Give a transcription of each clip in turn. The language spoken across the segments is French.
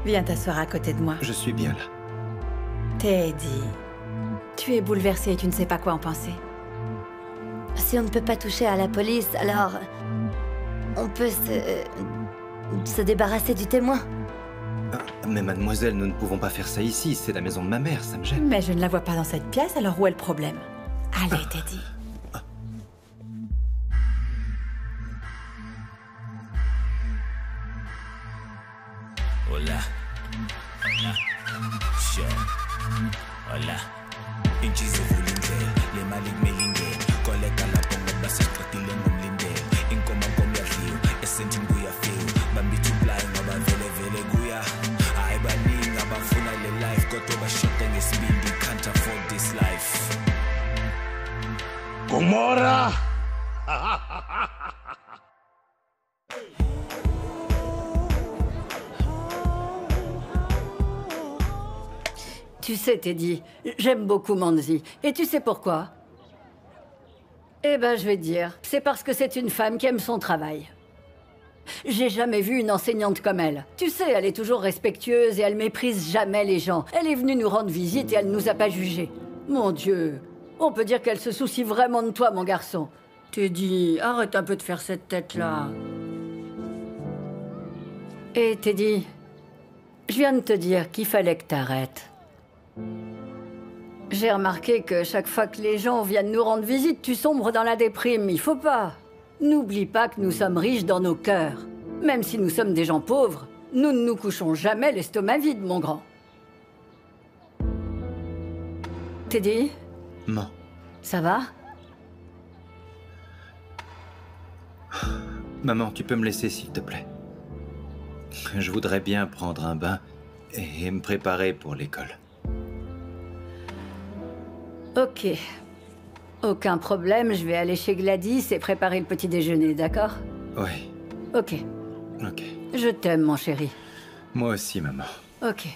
Viens t'asseoir à côté de moi. Je suis bien là. Teddy, tu es bouleversé et tu ne sais pas quoi en penser. Si on ne peut pas toucher à la police, alors... on peut se débarrasser du témoin. Ah, mais mademoiselle, nous ne pouvons pas faire ça ici. C'est la maison de ma mère, ça me gêne. Mais je ne la vois pas dans cette pièce, alors où est le problème? Allez, Teddy. Hola. Sure. Hola. Inchizo vulinde, le malik melinde. Koleka la pongo basa stratile nomlinde. Inkoma komya view, esenti nguya feel. Bambi to blind, ngoba vele guya. Hayi baningi abafuna le life, kodwa bashota ngesibindi, can't afford this life. Gomorra! Tu sais, Teddy, j'aime beaucoup Manzi. Et tu sais pourquoi? Eh ben, je vais te dire. C'est parce que c'est une femme qui aime son travail. J'ai jamais vu une enseignante comme elle. Tu sais, elle est toujours respectueuse et elle méprise jamais les gens. Elle est venue nous rendre visite et elle nous a pas jugés. Mon Dieu, on peut dire qu'elle se soucie vraiment de toi, mon garçon. Teddy, arrête un peu de faire cette tête-là. Et Teddy, je viens de te dire qu'il fallait que t'arrêtes. J'ai remarqué que chaque fois que les gens viennent nous rendre visite, tu sombres dans la déprime. Il faut pas. N'oublie pas que nous sommes riches dans nos cœurs. Même si nous sommes des gens pauvres, nous ne nous couchons jamais l'estomac vide, mon grand. Teddy? Non. Ça va? Maman, tu peux me laisser, s'il te plaît. Je voudrais bien prendre un bain et me préparer pour l'école. Ok. Aucun problème, je vais aller chez Gladys et préparer le petit déjeuner, d'accord? Oui. Ok. Ok. Je t'aime, mon chéri. Moi aussi, maman. Ok.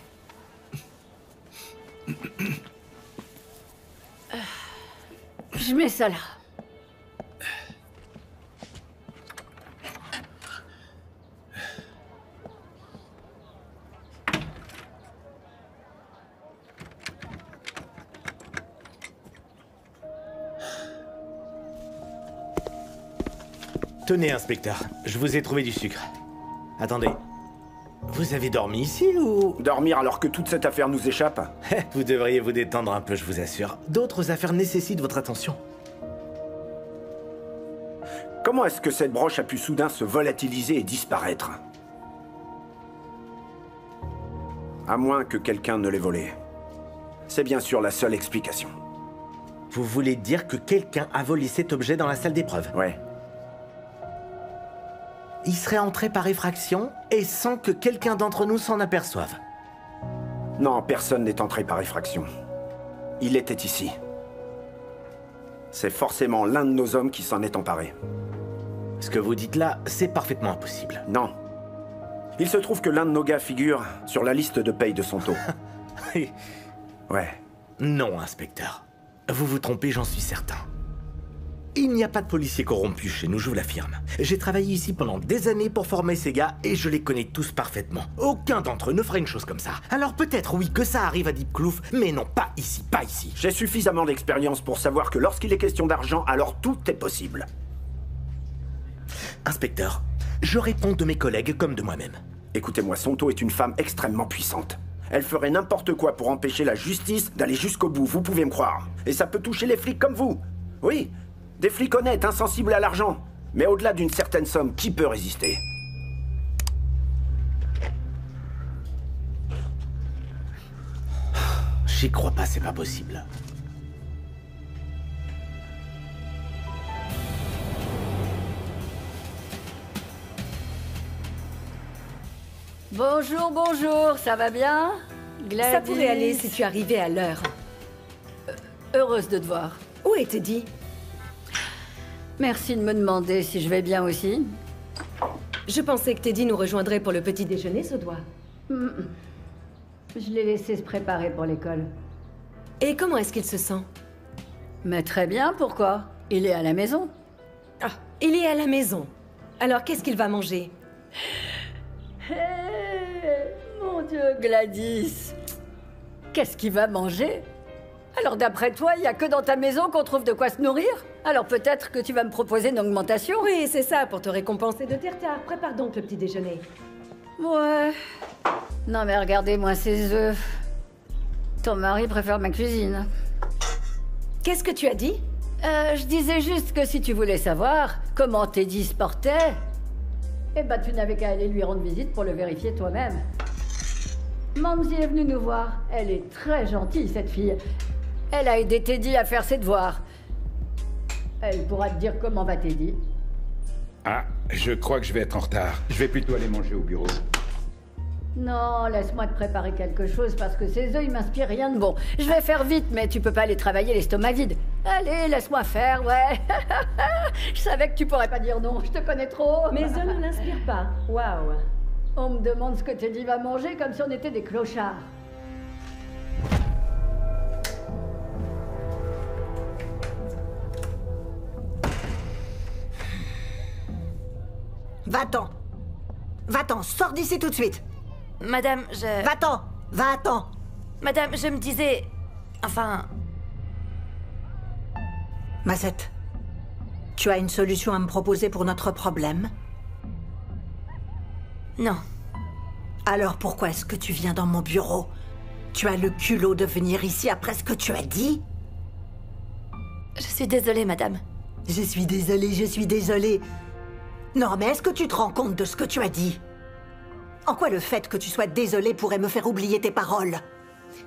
Je mets ça là. Tenez, inspecteur, je vous ai trouvé du sucre. Attendez, vous avez dormi ici ou... Dormir alors que toute cette affaire nous échappe? Vous devriez vous détendre un peu, je vous assure. D'autres affaires nécessitent votre attention. Comment est-ce que cette broche a pu soudain se volatiliser et disparaître? À moins que quelqu'un ne l'ait volée. C'est bien sûr la seule explication. Vous voulez dire que quelqu'un a volé cet objet dans la salle d'épreuve? Ouais. Il serait entré par effraction et sans que quelqu'un d'entre nous s'en aperçoive. Non, personne n'est entré par effraction. Il était ici. C'est forcément l'un de nos hommes qui s'en est emparé. Ce que vous dites là, c'est parfaitement impossible. Non. Il se trouve que l'un de nos gars figure sur la liste de paye de Santo. Ouais. Non, inspecteur. Vous vous trompez, j'en suis certain. Il n'y a pas de policiers corrompus chez nous, je vous l'affirme. J'ai travaillé ici pendant des années pour former ces gars et je les connais tous parfaitement. Aucun d'entre eux ne fera une chose comme ça. Alors peut-être, oui, que ça arrive à Deep Kloof, mais non, pas ici, pas ici. J'ai suffisamment d'expérience pour savoir que lorsqu'il est question d'argent, alors tout est possible. Inspecteur, je réponds de mes collègues comme de moi-même. Écoutez-moi, Santo est une femme extrêmement puissante. Elle ferait n'importe quoi pour empêcher la justice d'aller jusqu'au bout, vous pouvez me croire. Et ça peut toucher les flics comme vous. Oui, des flics honnêtes, insensibles à l'argent. Mais au-delà d'une certaine somme, qui peut résister? J'y crois pas, c'est pas possible. Bonjour, bonjour, ça va bien? Gladys? Ça pourrait aller si tu arrivais à l'heure. Heureuse de te voir. Où est Teddy? Merci de me demander si je vais bien aussi. Je pensais que Teddy nous rejoindrait pour le petit déjeuner, ce doigt. Je l'ai laissé se préparer pour l'école. Et comment est-ce qu'il se sent? Mais très bien, pourquoi? Il est à la maison. Ah, il est à la maison. Alors qu'est-ce qu'il va manger? Mon Dieu, Gladys. Qu'est-ce qu'il va manger? Alors d'après toi, il n'y a que dans ta maison qu'on trouve de quoi se nourrir? Alors peut-être que tu vas me proposer une augmentation? Oui, c'est ça, pour te récompenser de tes retards. Prépare donc le petit déjeuner. Ouais. Non mais regardez-moi ces œufs. Ton mari préfère ma cuisine. Qu'est-ce que tu as dit? Je disais juste que si tu voulais savoir comment Teddy se portait, eh ben tu n'avais qu'à aller lui rendre visite pour le vérifier toi-même. Mandy est venue nous voir. Elle est très gentille, cette fille. Elle a aidé Teddy à faire ses devoirs. Elle pourra te dire comment va Teddy. Ah, je crois que je vais être en retard. Je vais plutôt aller manger au bureau. Non, laisse-moi te préparer quelque chose parce que ces œufs, ils m'inspirent rien de bon. Je vais faire vite, mais tu peux pas aller travailler l'estomac vide. Allez, laisse-moi faire, ouais. Je savais que tu pourrais pas dire non, je te connais trop. Mes œufs ne l'inspirent pas. Waouh. On me demande ce que Teddy va manger comme si on était des clochards. Va-t'en. Va-t'en, sors d'ici tout de suite. Madame, je... Va-t'en. Va-t'en. Madame, je me disais... Enfin... Mazette, tu as une solution à me proposer pour notre problème? Non. Alors pourquoi est-ce que tu viens dans mon bureau? Tu as le culot de venir ici après ce que tu as dit? Je suis désolée, madame. Je suis désolée, je suis désolée. Non, mais est-ce que tu te rends compte de ce que tu as dit? En quoi le fait que tu sois désolée pourrait me faire oublier tes paroles?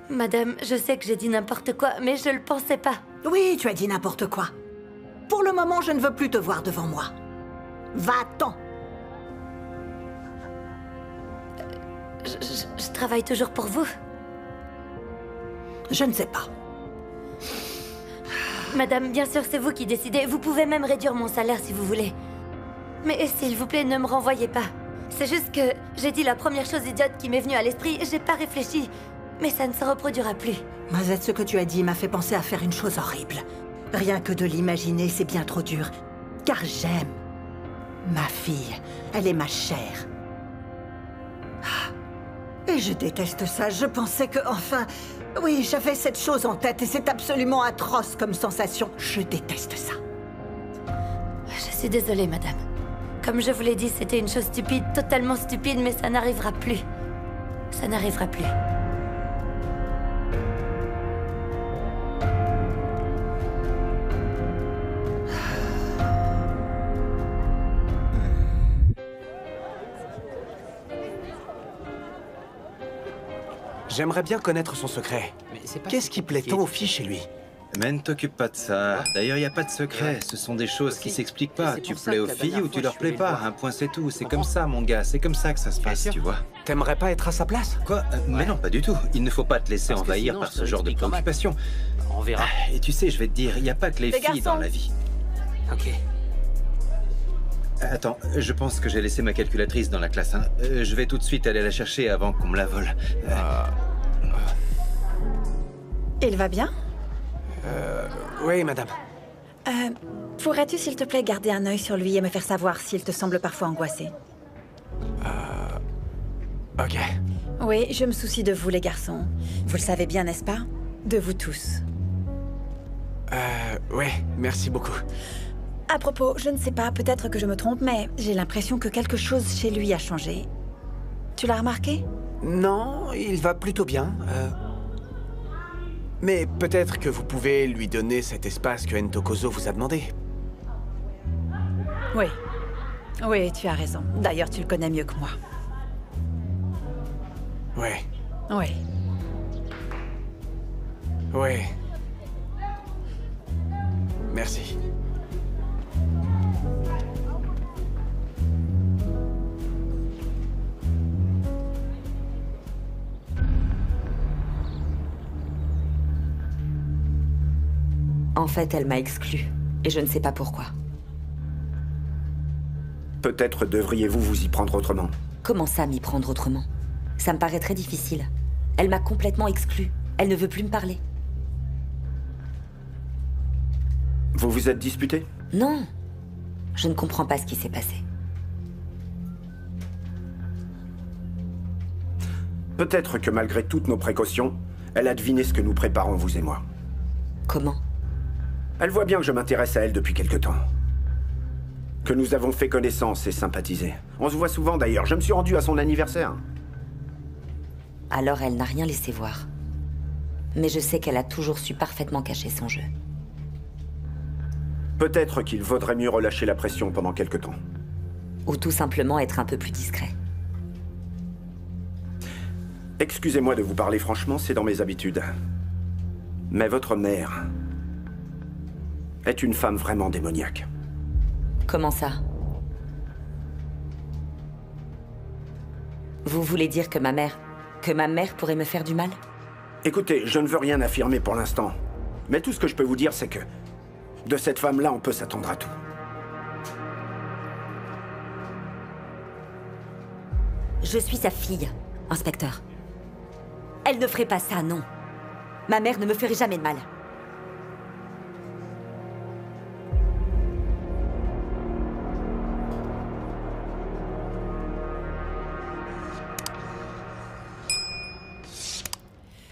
Madame, je sais que j'ai dit n'importe quoi, mais je le pensais pas. Oui, tu as dit n'importe quoi. Pour le moment, je ne veux plus te voir devant moi. Va-t'en. Je travaille toujours pour vous. Je ne sais pas. Madame, bien sûr, c'est vous qui décidez. Vous pouvez même réduire mon salaire si vous voulez. Mais s'il vous plaît, ne me renvoyez pas. C'est juste que j'ai dit la première chose idiote qui m'est venue à l'esprit. J'ai pas réfléchi. Mais ça ne se reproduira plus. Mazette, ce que tu as dit m'a fait penser à faire une chose horrible. Rien que de l'imaginer, c'est bien trop dur. Car j'aime ma fille. Elle est ma chair. Et je déteste ça. Je pensais que, enfin... Oui, j'avais cette chose en tête et c'est absolument atroce comme sensation. Je déteste ça. Je suis désolée, madame. Comme je vous l'ai dit, c'était une chose stupide, totalement stupide, mais ça n'arrivera plus. Ça n'arrivera plus. J'aimerais bien connaître son secret. Qu'est-ce qui plaît tant aux filles chez lui? Mais ne t'occupe pas de ça. D'ailleurs, il n'y a pas de secret. Ce sont des choses qui s'expliquent pas. Tu plais aux filles ou tu leur plais pas. Un point, c'est tout. C'est comme ça, mon gars. C'est comme ça que ça se passe, tu vois. T'aimerais pas être à sa place? Quoi? Mais non, pas du tout. Il ne faut pas te laisser envahir par ce genre de préoccupation. On verra. Et tu sais, je vais te dire, il n'y a pas que les filles dans la vie. Ok. Attends, je pense que j'ai laissé ma calculatrice dans la classe. Hein. Je vais tout de suite aller la chercher avant qu'on me la vole. Il va bien? Oui, madame. Pourrais-tu, s'il te plaît, garder un œil sur lui et me faire savoir s'il te semble parfois angoissé? Ok. Oui, je me soucie de vous, les garçons. Vous le savez bien, n'est-ce pas? De vous tous. Oui, merci beaucoup. À propos, je ne sais pas, peut-être que je me trompe, mais j'ai l'impression que quelque chose chez lui a changé. Tu l'as remarqué? Non, il va plutôt bien. Mais peut-être que vous pouvez lui donner cet espace que Ntokozo vous a demandé. Oui. Oui, tu as raison. D'ailleurs, tu le connais mieux que moi. Ouais. Oui. Ouais. Merci. En fait, elle m'a exclue. Et je ne sais pas pourquoi. Peut-être devriez-vous vous y prendre autrement. Comment ça, m'y prendre autrement? Ça me paraît très difficile. Elle m'a complètement exclue. Elle ne veut plus me parler. Vous vous êtes disputé? Non. Je ne comprends pas ce qui s'est passé. Peut-être que malgré toutes nos précautions, elle a deviné ce que nous préparons, vous et moi. Comment? Elle voit bien que je m'intéresse à elle depuis quelque temps. Que nous avons fait connaissance et sympathisé. On se voit souvent d'ailleurs, je me suis rendu à son anniversaire. Alors elle n'a rien laissé voir. Mais je sais qu'elle a toujours su parfaitement cacher son jeu. Peut-être qu'il vaudrait mieux relâcher la pression pendant quelque temps. Ou tout simplement être un peu plus discret. Excusez-moi de vous parler franchement, c'est dans mes habitudes. Mais votre mère est une femme vraiment démoniaque. Comment ça? Vous voulez dire que ma mère pourrait me faire du mal? Écoutez, je ne veux rien affirmer pour l'instant. Mais tout ce que je peux vous dire, c'est que de cette femme-là, on peut s'attendre à tout. Je suis sa fille, inspecteur. Elle ne ferait pas ça, non. Ma mère ne me ferait jamais de mal.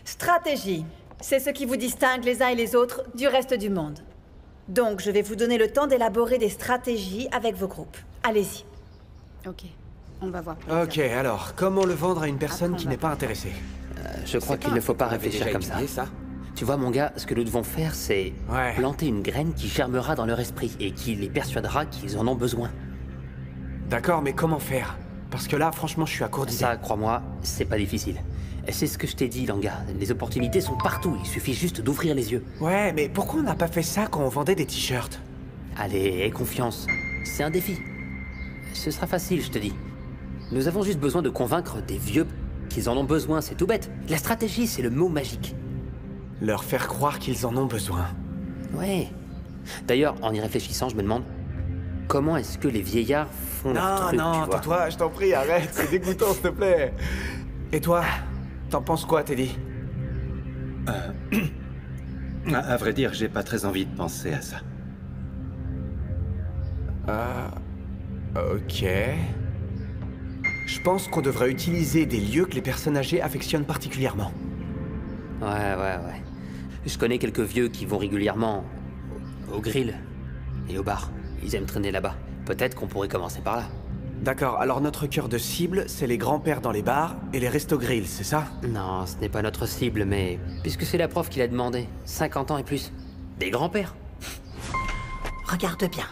Stratégie. C'est ce qui vous distingue les uns et les autres du reste du monde. Donc, je vais vous donner le temps d'élaborer des stratégies avec vos groupes. Allez-y. Ok, on va voir. Ok, alors, comment le vendre à une personne qui n'est pas intéressée? Je crois qu'il ne faut pas réfléchir comme ça. Tu vois, mon gars, ce que nous devons faire, c'est planter une graine qui germera dans leur esprit et qui les persuadera qu'ils en ont besoin. D'accord, mais comment faire? Parce que là, franchement, je suis à court d'idées. Ça, crois-moi, c'est pas difficile. C'est ce que je t'ai dit, Langa. Les opportunités sont partout, il suffit juste d'ouvrir les yeux. Ouais, mais pourquoi on n'a pas fait ça quand on vendait des t-shirts? Allez, aie confiance. C'est un défi. Ce sera facile, je te dis. Nous avons juste besoin de convaincre des vieux qu'ils en ont besoin, c'est tout bête. La stratégie, c'est le mot magique. Leur faire croire qu'ils en ont besoin. Ouais. D'ailleurs, en y réfléchissant, je me demande... Comment est-ce que les vieillards font leur truc, tu vois? Non, tais-toi, je t'en prie, arrête, c'est dégoûtant, s'il te plaît. Et toi, t'en penses quoi, Teddy? À vrai dire, j'ai pas très envie de penser à ça. Ok... Je pense qu'on devrait utiliser des lieux que les personnes âgées affectionnent particulièrement. Ouais. Je connais quelques vieux qui vont régulièrement au grill et au bar. Ils aiment traîner là-bas. Peut-être qu'on pourrait commencer par là. D'accord, alors notre cœur de cible, c'est les grands-pères dans les bars et les restos-grills, c'est ça? Non, ce n'est pas notre cible, mais... Puisque c'est la prof qui l'a demandé. 50 ans et plus. Des grands-pères. Regarde bien.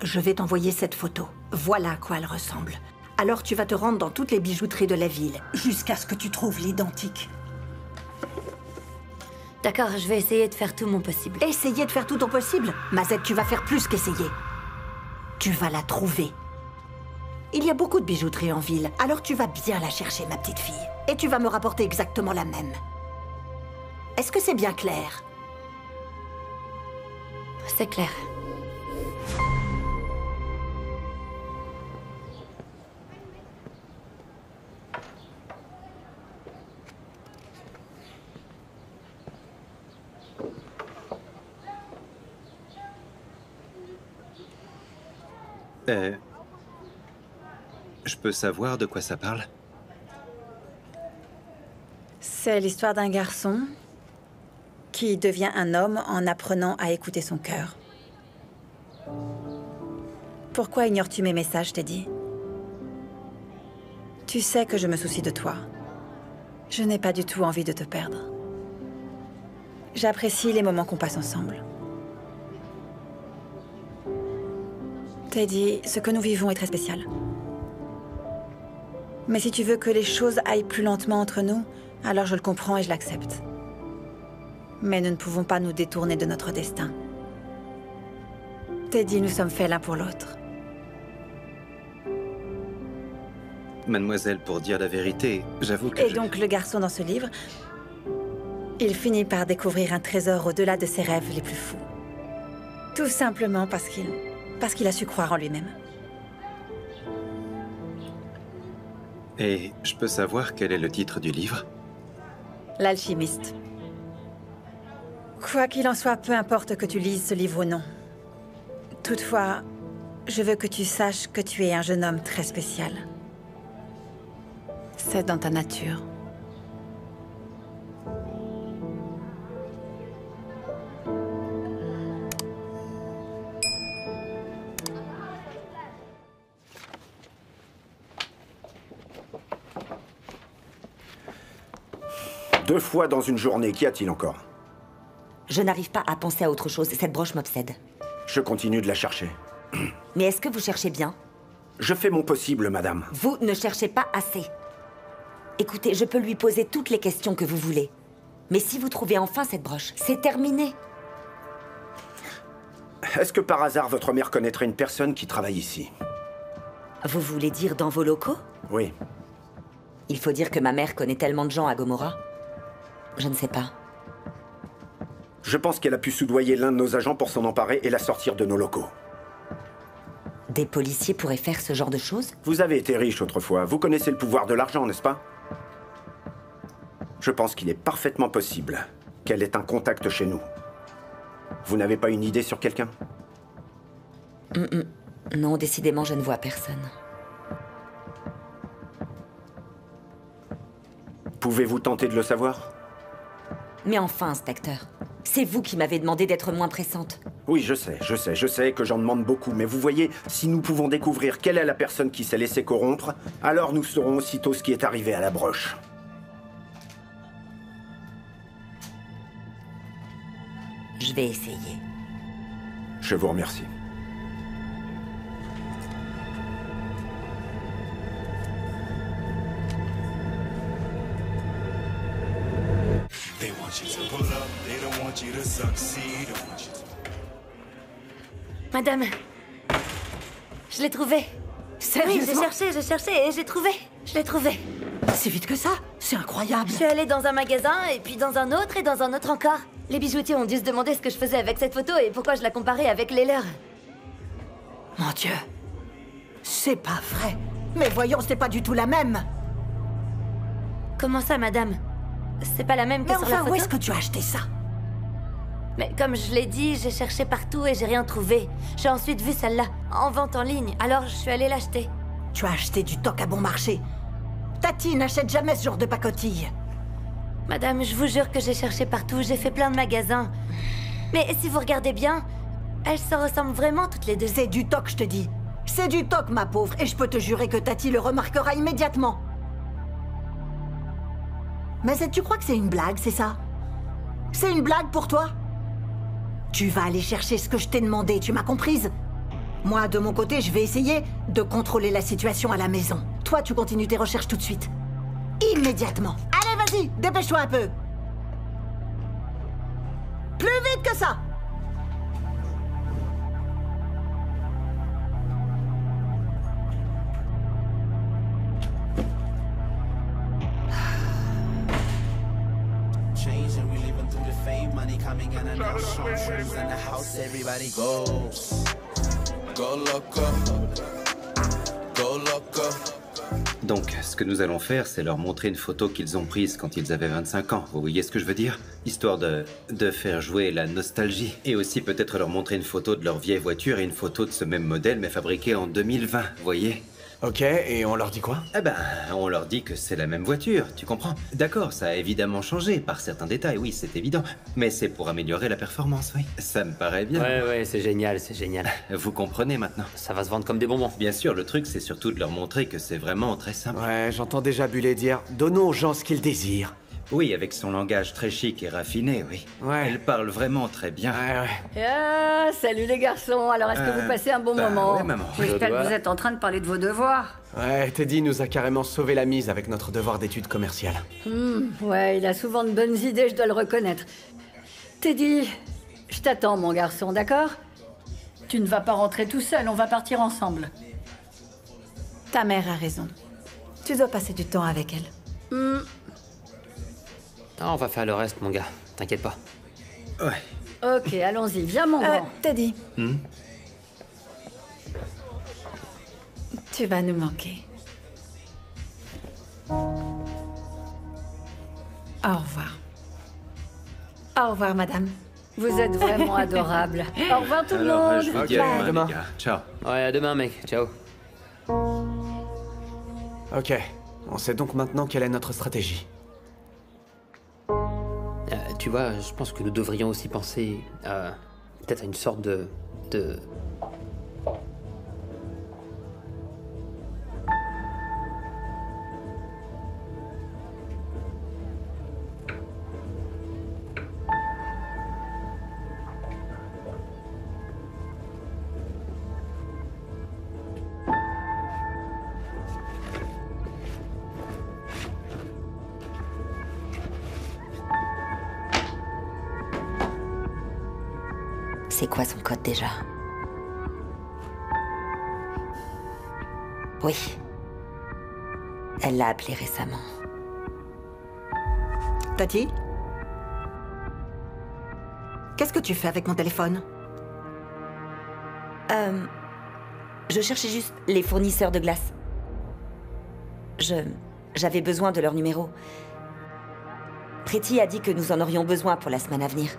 Je vais t'envoyer cette photo. Voilà à quoi elle ressemble. Alors tu vas te rendre dans toutes les bijouteries de la ville, jusqu'à ce que tu trouves l'identique. D'accord, je vais essayer de faire tout mon possible. Essayer de faire tout ton possible? Mazette, tu vas faire plus qu'essayer. Tu vas la trouver. Il y a beaucoup de bijouteries en ville, alors tu vas bien la chercher, ma petite fille. Et tu vas me rapporter exactement la même. Est-ce que c'est bien clair? C'est clair. Je peux savoir de quoi ça parle? C'est l'histoire d'un garçon qui devient un homme en apprenant à écouter son cœur. Pourquoi ignores-tu mes messages, Teddy? Tu sais que je me soucie de toi. Je n'ai pas du tout envie de te perdre. J'apprécie les moments qu'on passe ensemble. Teddy, ce que nous vivons est très spécial. Mais si tu veux que les choses aillent plus lentement entre nous, alors je le comprends et je l'accepte. Mais nous ne pouvons pas nous détourner de notre destin. Teddy, nous sommes faits l'un pour l'autre. Mademoiselle, pour dire la vérité, j'avoue que Et donc le garçon dans ce livre, il finit par découvrir un trésor au-delà de ses rêves les plus fous. Tout simplement parce qu'il a su croire en lui-même. Et je peux savoir quel est le titre du livre? L'alchimiste. Quoi qu'il en soit, peu importe que tu lises ce livre ou non. Toutefois, je veux que tu saches que tu es un jeune homme très spécial. C'est dans ta nature. Deux fois dans une journée, qu'y a-t-il encore? Je n'arrive pas à penser à autre chose. Cette broche m'obsède. Je continue de la chercher. Mais est-ce que vous cherchez bien? Je fais mon possible, madame. Vous ne cherchez pas assez. Écoutez, je peux lui poser toutes les questions que vous voulez. Mais si vous trouvez enfin cette broche, c'est terminé. Est-ce que par hasard, votre mère connaîtrait une personne qui travaille ici? Vous voulez dire dans vos locaux? Oui. Il faut dire que ma mère connaît tellement de gens à Gomorrah. Je ne sais pas. Je pense qu'elle a pu soudoyer l'un de nos agents pour s'en emparer et la sortir de nos locaux. Des policiers pourraient faire ce genre de choses? Vous avez été riche autrefois. Vous connaissez le pouvoir de l'argent, n'est-ce pas? Je pense qu'il est parfaitement possible qu'elle ait un contact chez nous. Vous n'avez pas une idée sur quelqu'un? Non, décidément, je ne vois personne. Pouvez-vous tenter de le savoir? Mais enfin, inspecteur, c'est vous qui m'avez demandé d'être moins pressante. Oui, je sais que j'en demande beaucoup, mais vous voyez, si nous pouvons découvrir quelle est la personne qui s'est laissée corrompre, alors nous saurons aussitôt ce qui est arrivé à la broche. Je vais essayer. Je vous remercie. Madame, je l'ai trouvé. Sérieusement? Oui, j'ai cherché et j'ai trouvé. Je l'ai trouvé. Si vite que ça? C'est incroyable. Je suis allée dans un magasin et puis dans un autre et dans un autre encore. Les bijoutiers ont dû se demander ce que je faisais avec cette photo et pourquoi je la comparais avec les leurs. Mon Dieu. C'est pas vrai. Mais voyons, c'est pas du tout la même. Comment ça, madame? C'est pas la même que Mais sur la enfin, photo? où est-ce que tu as acheté ça? Mais comme je l'ai dit, j'ai cherché partout et j'ai rien trouvé. J'ai ensuite vu celle-là, en vente en ligne, alors je suis allée l'acheter. Tu as acheté du toc à bon marché. Tati n'achète jamais ce genre de pacotille. Madame, je vous jure que j'ai cherché partout, j'ai fait plein de magasins. Mais si vous regardez bien, elles se ressemblent vraiment toutes les deux. C'est du toc, je te dis. C'est du toc, ma pauvre, et je peux te jurer que Tati le remarquera immédiatement. Mais tu crois que c'est une blague, c'est ça? C'est une blague pour toi? Tu vas aller chercher ce que je t'ai demandé, tu m'as comprise? Moi, de mon côté, je vais essayer de contrôler la situation à la maison. Toi, tu continues tes recherches tout de suite. Immédiatement. Allez, vas-y, dépêche-toi un peu. Plus vite que ça! Donc, ce que nous allons faire, c'est leur montrer une photo qu'ils ont prise quand ils avaient 25 ans. Vous voyez ce que je veux dire? Histoire de faire jouer la nostalgie. Et aussi peut-être leur montrer une photo de leur vieille voiture et une photo de ce même modèle, mais fabriquée en 2020, vous voyez? Ok, et on leur dit quoi? Eh ben, on leur dit que c'est la même voiture, tu comprends? D'accord, ça a évidemment changé par certains détails, oui, c'est évident. Mais c'est pour améliorer la performance, oui. Ça me paraît bien. Ouais, c'est génial, c'est génial. Vous comprenez maintenant? Ça va se vendre comme des bonbons. Bien sûr, le truc, c'est surtout de leur montrer que c'est vraiment très simple. Ouais, j'entends déjà Bullet dire « Donnons aux gens ce qu'ils désirent ». Oui, avec son langage très chic et raffiné, oui. Ouais. Elle parle vraiment très bien. Ah, salut les garçons. Alors, est-ce que vous passez un bon moment? Oui, maman. J'espère que vous êtes en train de parler de vos devoirs. Ouais, Teddy nous a carrément sauvé la mise avec notre devoir d'études commerciales. Ouais, il a souvent de bonnes idées, je dois le reconnaître. Teddy, je t'attends, mon garçon, d'accord? Tu ne vas pas rentrer tout seul, on va partir ensemble. Ta mère a raison. Tu dois passer du temps avec elle. Ah, on va faire le reste, mon gars. T'inquiète pas. Ouais. Ok, allons-y. Viens, mon grand. Teddy. Tu vas nous manquer. Au revoir. Au revoir, madame. Vous êtes vraiment adorable. Au revoir, tout le monde. Je vous dis à demain, les gars. Ciao. Ouais, à demain, mec. Ciao. Ok, On sait donc maintenant quelle est notre stratégie. Tu vois, je pense que nous devrions aussi penser à peut-être à une sorte de... C'est quoi son code déjà? Oui. Elle l'a appelé récemment. Tati? Qu'est-ce que tu fais avec mon téléphone? Je cherchais juste les fournisseurs de glace. J'avais besoin de leur numéro. Pretty a dit que nous en aurions besoin pour la semaine à venir.